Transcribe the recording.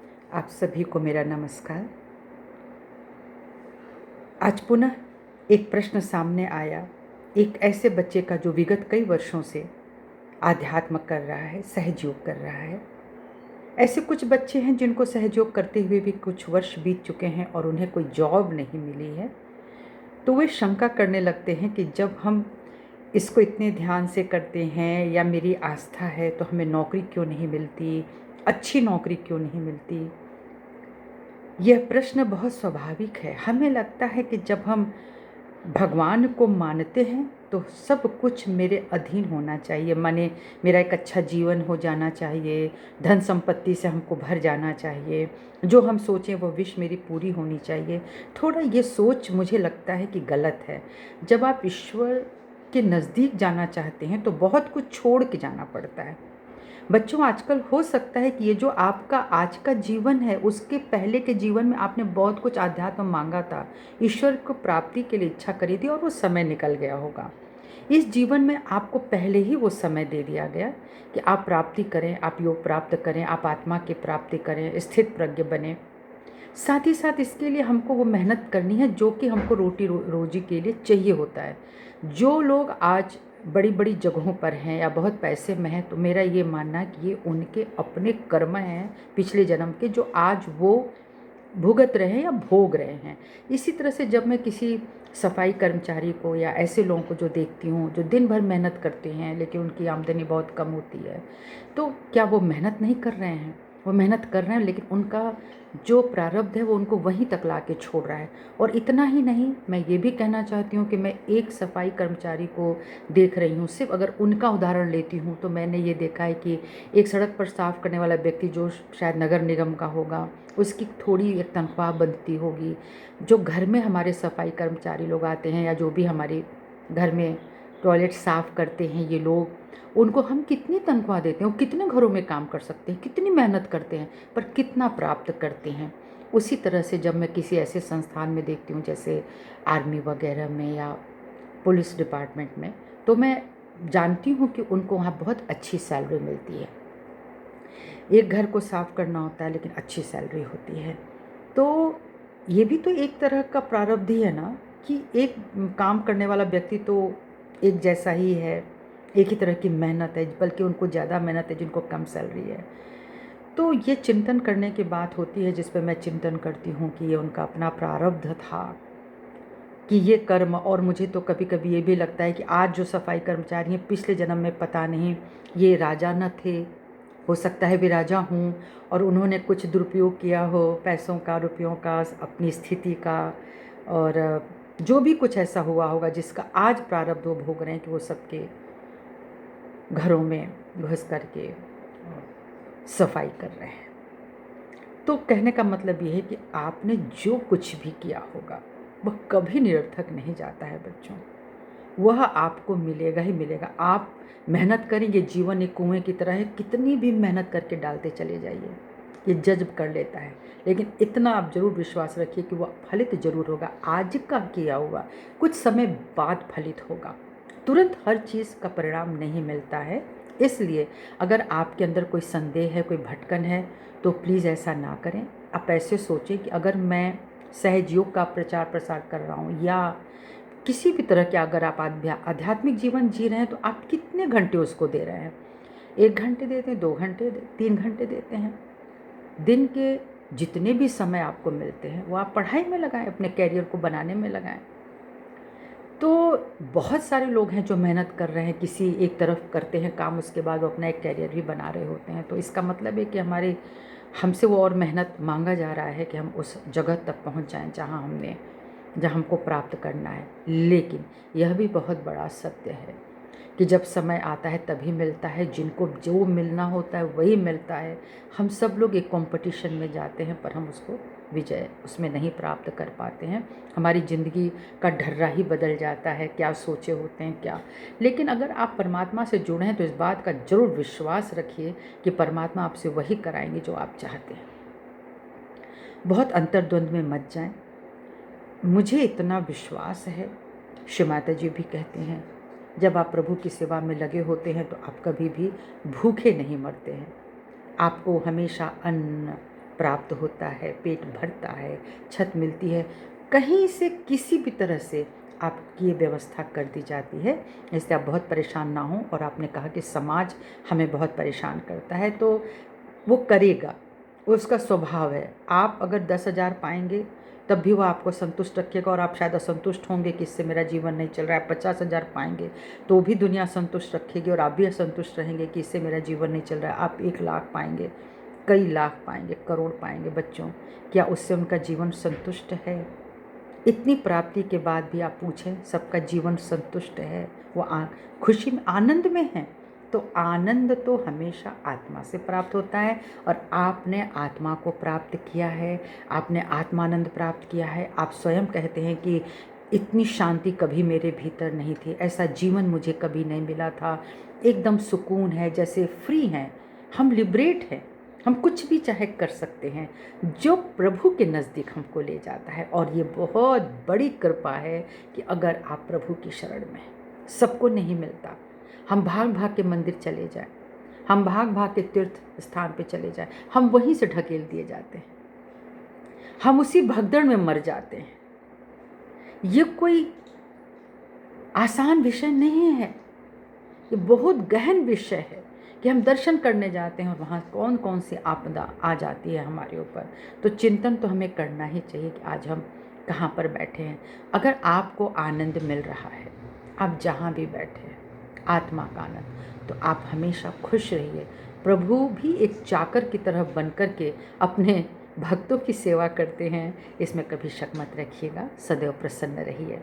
आप सभी को मेरा नमस्कार। आज पुनः एक प्रश्न सामने आया, एक ऐसे बच्चे का जो विगत कई वर्षों से आध्यात्म कर रहा है, सहयोग कर रहा है। ऐसे कुछ बच्चे हैं जिनको सहयोग करते हुए भी कुछ वर्ष बीत चुके हैं और उन्हें कोई जॉब नहीं मिली है। तो वे शंका करने लगते हैं कि जब हम इसको इतने ध्यान से करते हैं या मेरी आस्था है तो हमें नौकरी क्यों नहीं मिलती, अच्छी नौकरी क्यों नहीं मिलती। यह प्रश्न बहुत स्वाभाविक है। हमें लगता है कि जब हम भगवान को मानते हैं तो सब कुछ मेरे अधीन होना चाहिए, माने मेरा एक अच्छा जीवन हो जाना चाहिए, धन संपत्ति से हमको भर जाना चाहिए, जो हम सोचें वो विश मेरी पूरी होनी चाहिए। थोड़ा ये सोच मुझे लगता है कि गलत है। जब आप ईश्वर के नज़दीक जाना चाहते हैं तो बहुत कुछ छोड़ के जाना पड़ता है। बच्चों, आजकल हो सकता है कि ये जो आपका आज का जीवन है उसके पहले के जीवन में आपने बहुत कुछ आध्यात्म मांगा था, ईश्वर को प्राप्ति के लिए इच्छा करी थी और वो समय निकल गया होगा। इस जीवन में आपको पहले ही वो समय दे दिया गया कि आप प्राप्ति करें, आप योग प्राप्त करें, आप आत्मा की प्राप्ति करें, स्थित प्रज्ञ बने। साथ ही साथ इसके लिए हमको वो मेहनत करनी है जो कि हमको रोटी रोजी के लिए चाहिए होता है। जो लोग आज बड़ी बड़ी जगहों पर हैं या बहुत पैसे में हैं, तो मेरा ये मानना है कि ये उनके अपने कर्म हैं पिछले जन्म के, जो आज वो भुगत रहे हैं या भोग रहे हैं। इसी तरह से जब मैं किसी सफाई कर्मचारी को या ऐसे लोगों को जो देखती हूँ जो दिन भर मेहनत करते हैं लेकिन उनकी आमदनी बहुत कम होती है, तो क्या वो मेहनत नहीं कर रहे हैं? वो मेहनत कर रहे हैं लेकिन उनका जो प्रारब्ध है वो उनको वहीं तक ला के छोड़ रहा है। और इतना ही नहीं, मैं ये भी कहना चाहती हूँ कि मैं एक सफाई कर्मचारी को देख रही हूँ, सिर्फ अगर उनका उदाहरण लेती हूँ तो मैंने ये देखा है कि एक सड़क पर साफ़ करने वाला व्यक्ति जो शायद नगर निगम का होगा, उसकी थोड़ी एक तनख्वाह बनती होगी। जो घर में हमारे सफाई कर्मचारी लोग आते हैं या जो भी हमारे घर में टॉयलेट साफ़ करते हैं ये लोग, उनको हम कितनी तनख्वाह देते हैं, वो कितने घरों में काम कर सकते हैं, कितनी मेहनत करते हैं, पर कितना प्राप्त करते हैं। उसी तरह से जब मैं किसी ऐसे संस्थान में देखती हूँ जैसे आर्मी वगैरह में या पुलिस डिपार्टमेंट में, तो मैं जानती हूँ कि उनको वहाँ बहुत अच्छी सैलरी मिलती है। एक घर को साफ़ करना होता है लेकिन अच्छी सैलरी होती है। तो ये भी तो एक तरह का प्रारब्ध ही है ना, कि एक काम करने वाला व्यक्ति तो एक जैसा ही है, एक ही तरह की मेहनत है, बल्कि उनको ज़्यादा मेहनत है जिनको कम सैलरी है। तो ये चिंतन करने की बात होती है जिस पे मैं चिंतन करती हूँ कि ये उनका अपना प्रारब्ध था कि ये कर्म। और मुझे तो कभी कभी ये भी लगता है कि आज जो सफाई कर्मचारी हैं पिछले जन्म में पता नहीं ये राजा न थे, हो सकता है वे राजा हों और उन्होंने कुछ दुरुपयोग किया हो पैसों का, रुपयों का, अपनी स्थिति का, और जो भी कुछ ऐसा हुआ होगा जिसका आज प्रारब्ध वो भोग रहे हैं कि वो सबके घरों में घुस करके सफाई कर रहे हैं। तो कहने का मतलब ये है कि आपने जो कुछ भी किया होगा वह कभी निरर्थक नहीं जाता है बच्चों, वह आपको मिलेगा ही मिलेगा। आप मेहनत करेंगे, जीवन एक कुएं की तरह है, कितनी भी मेहनत करके डालते चले जाइए, ये जज्ब कर लेता है। लेकिन इतना आप ज़रूर विश्वास रखिए कि वह फलित ज़रूर होगा। आज का किया हुआ कुछ समय बाद फलित होगा, तुरंत हर चीज़ का परिणाम नहीं मिलता है। इसलिए अगर आपके अंदर कोई संदेह है, कोई भटकन है, तो प्लीज़ ऐसा ना करें। आप ऐसे सोचें कि अगर मैं सहज का प्रचार प्रसार कर रहा हूँ या किसी भी तरह के अगर आप आध्यात्मिक जीवन जी रहे हैं, तो आप कितने घंटे उसको दे रहे हैं? 1 घंटे देते हैं, 2 घंटे, 3 घंटे देते हैं? दिन के जितने भी समय आपको मिलते हैं वो आप पढ़ाई में लगाएं, अपने करियर को बनाने में लगाएं। तो बहुत सारे लोग हैं जो मेहनत कर रहे हैं, किसी एक तरफ करते हैं काम, उसके बाद वो अपना एक करियर भी बना रहे होते हैं। तो इसका मतलब है कि हमसे वो और मेहनत मांगा जा रहा है कि हम उस जगह तक पहुंच जाएं जहां हमको प्राप्त करना है। लेकिन यह भी बहुत बड़ा सत्य है कि जब समय आता है तभी मिलता है, जिनको जो मिलना होता है वही मिलता है। हम सब लोग एक कंपटीशन में जाते हैं पर हम उसको विजय उसमें नहीं प्राप्त कर पाते हैं। हमारी ज़िंदगी का ढर्रा ही बदल जाता है, क्या सोचे होते हैं क्या। लेकिन अगर आप परमात्मा से जुड़े हैं तो इस बात का ज़रूर विश्वास रखिए कि परमात्मा आपसे वही कराएंगे जो आप चाहते हैं। बहुत अंतर्द्वंद में मत जाएं। मुझे इतना विश्वास है, श्री माता जी भी कहते हैं, जब आप प्रभु की सेवा में लगे होते हैं तो आप कभी भी भूखे नहीं मरते हैं। आपको हमेशा अन्न, प्राप्त होता है, पेट भरता है, छत मिलती है, कहीं से किसी भी तरह से आपकी ये व्यवस्था कर दी जाती है, इससे आप बहुत परेशान ना हों। और आपने कहा कि समाज हमें बहुत परेशान करता है, तो वो करेगा, उसका स्वभाव है। आप अगर 10,000 पाएंगे तब भी वो आपको संतुष्ट रखेगा, और आप शायद असंतुष्ट होंगे कि इससे मेरा जीवन नहीं चल रहा है। आप 50,000 पाएंगे तो भी दुनिया संतुष्ट रखेगी, और आप भी असंतुष्ट रहेंगे कि इससे मेरा जीवन नहीं चल रहा है। आप 1,00,000 पाएंगे, कई लाख पाएंगे, करोड़ पाएंगे बच्चों, क्या उससे उनका जीवन संतुष्ट है? इतनी प्राप्ति के बाद भी आप पूछें सबका जीवन संतुष्ट है, वो खुशी में, आनंद में है? तो आनंद तो हमेशा आत्मा से प्राप्त होता है, और आपने आत्मा को प्राप्त किया है, आपने आत्मानंद प्राप्त किया है। आप स्वयं कहते हैं कि इतनी शांति कभी मेरे भीतर नहीं थी, ऐसा जीवन मुझे कभी नहीं मिला था, एकदम सुकून है, जैसे फ्री हैं हम, लिबरेट हैं, हम कुछ भी चाहे कर सकते हैं, जो प्रभु के नज़दीक हमको ले जाता है। और ये बहुत बड़ी कृपा है कि अगर आप प्रभु की शरण में, सबको नहीं मिलता। हम भाग भाग के मंदिर चले जाएं, हम भाग भाग के तीर्थ स्थान पे चले जाएं, हम वहीं से ढकेल दिए जाते हैं, हम उसी भगदड़ में मर जाते हैं। ये कोई आसान विषय नहीं है, ये बहुत गहन विषय है कि हम दर्शन करने जाते हैं और वहाँ कौन कौन सी आपदा आ जाती है हमारे ऊपर। तो चिंतन तो हमें करना ही चाहिए कि आज हम कहाँ पर बैठे हैं। अगर आपको आनंद मिल रहा है, आप जहाँ भी बैठे हैं, आत्मा का आनंद, तो आप हमेशा खुश रहिए। प्रभु भी एक चाकर की तरह बन कर के अपने भक्तों की सेवा करते हैं, इसमें कभी शक मत रखिएगा। सदैव प्रसन्न रहिए।